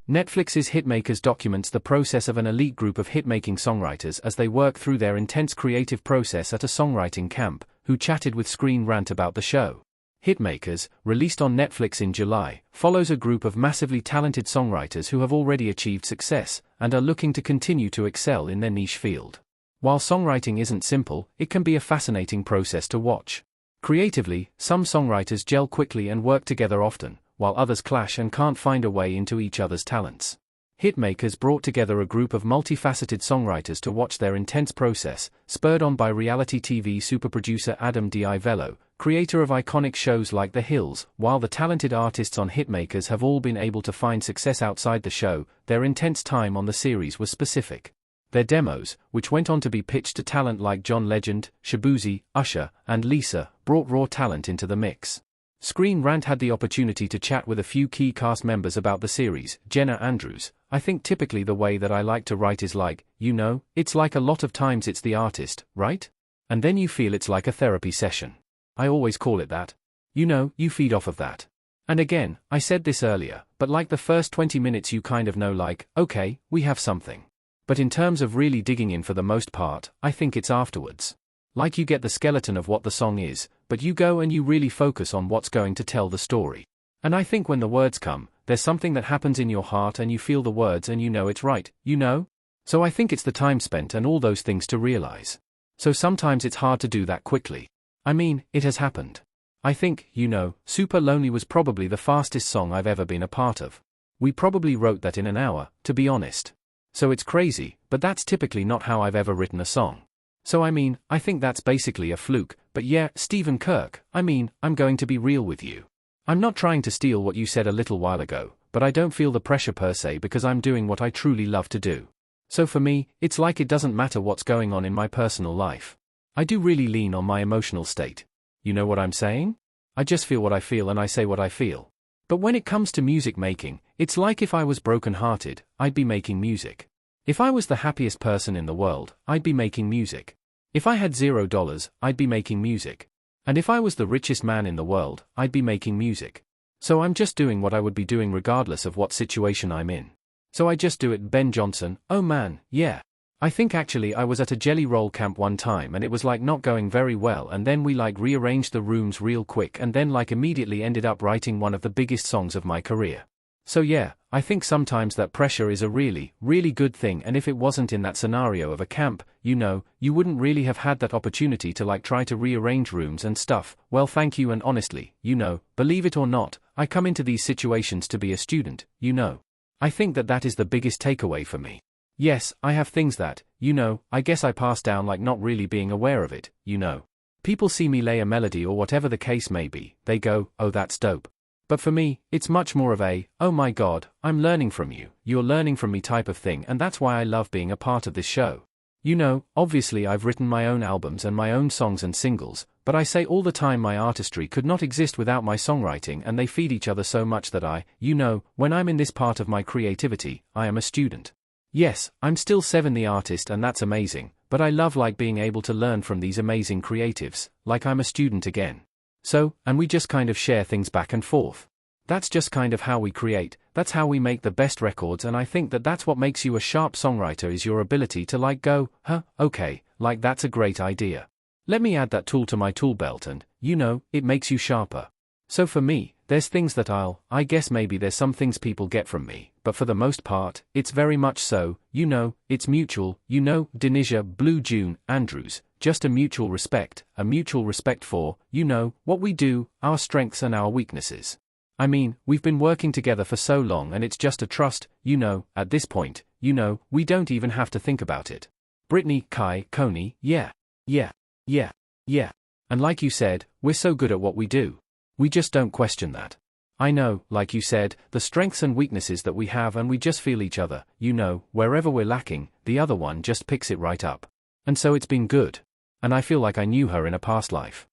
Netflix's Hitmakers documents the process of an elite group of hit-making songwriters as they work through their intense creative process at a songwriting camp, who chatted with Screen Rant about the show. Hitmakers, released on Netflix in July, follows a group of massively talented songwriters who have already achieved success and are looking to continue to excel in their niche field. While songwriting isn't simple, it can be a fascinating process to watch. Creatively, some songwriters gel quickly and work together often, while others clash and can't find a way into each other's talents. Hitmakers brought together a group of multifaceted songwriters to watch their intense process, spurred on by reality TV superproducer Adam D'Ivello, creator of iconic shows like The Hills. While the talented artists on Hitmakers have all been able to find success outside the show, their intense time on the series was specific. Their demos, which went on to be pitched to talent like John Legend, Shaboozey, Usher, and Lisa, brought raw talent into the mix. Screen Rant had the opportunity to chat with a few key cast members about the series. Jenna Andrews: I think typically the way that I like to write is like, it's like a lot of times it's the artist, right? And then you feel it's like a therapy session. I always call it that. You feed off of that. And again, I said this earlier, but like the first 20 minutes you kind of know like, okay, we have something. But in terms of really digging in for the most part, I think it's afterwards. Like you get the skeleton of what the song is, but you go and you really focus on what's going to tell the story. And I think when the words come, there's something that happens in your heart and you feel the words and you know it's right, So I think it's the time spent and all those things to realize. So sometimes it's hard to do that quickly. I mean, it has happened. I think, Super Lonely was probably the fastest song I've ever been a part of. We probably wrote that in an hour, to be honest. So it's crazy, but that's typically not how I've ever written a song. So I think that's basically a fluke, but yeah, Stephen Kirk, I'm going to be real with you. I'm not trying to steal what you said a little while ago, but I don't feel the pressure per se because I'm doing what I truly love to do. So for me, it's like it doesn't matter what's going on in my personal life. I do really lean on my emotional state. You know what I'm saying? I just feel what I feel and I say what I feel. But when it comes to music making, it's like if I was broken-hearted, I'd be making music. If I was the happiest person in the world, I'd be making music. If I had $0, I'd be making music. And if I was the richest man in the world, I'd be making music. So I'm just doing what I would be doing regardless of what situation I'm in. So I just do it. Ben Johnson: oh man, yeah. I think actually I was at a Jelly Roll camp one time and it was like not going very well and then we like rearranged the rooms real quick and then like immediately ended up writing one of the biggest songs of my career. So yeah, I think sometimes that pressure is a really, really good thing, and if it wasn't in that scenario of a camp, you wouldn't really have had that opportunity to like try to rearrange rooms and stuff. Well, thank you, and honestly, believe it or not, I come into these situations to be a student, I think that is the biggest takeaway for me. Yes, I have things that, I guess I pass down like not really being aware of it, People see me lay a melody or whatever the case may be, they go, oh that's dope. But for me, it's much more of a, oh my god, I'm learning from you, you're learning from me type of thing, and that's why I love being a part of this show. Obviously I've written my own albums and my own songs and singles, but I say all the time my artistry could not exist without my songwriting and they feed each other so much that I, when I'm in this part of my creativity, I am a student. Yes, I'm still Seven the artist and that's amazing, but I love like being able to learn from these amazing creatives, like I'm a student again. So, and we just kind of share things back and forth. That's just kind of how we create, that's how we make the best records, and I think that's what makes you a sharp songwriter is your ability to like go, okay, like that's a great idea. Let me add that tool to my tool belt and, it makes you sharper. So for me, there's things that I guess maybe there's some things people get from me, but for the most part, it's very much so, it's mutual, Denisia Blue June Andrews, just a mutual respect for, what we do, our strengths and our weaknesses. We've been working together for so long and it's just a trust, at this point, we don't even have to think about it. Brittany, Kai, Coney, yeah. And like you said, we're so good at what we do. We just don't question that. I know, like you said, the strengths and weaknesses that we have and we just feel each other, wherever we're lacking, the other one just picks it right up. And so it's been good. And I feel like I knew her in a past life.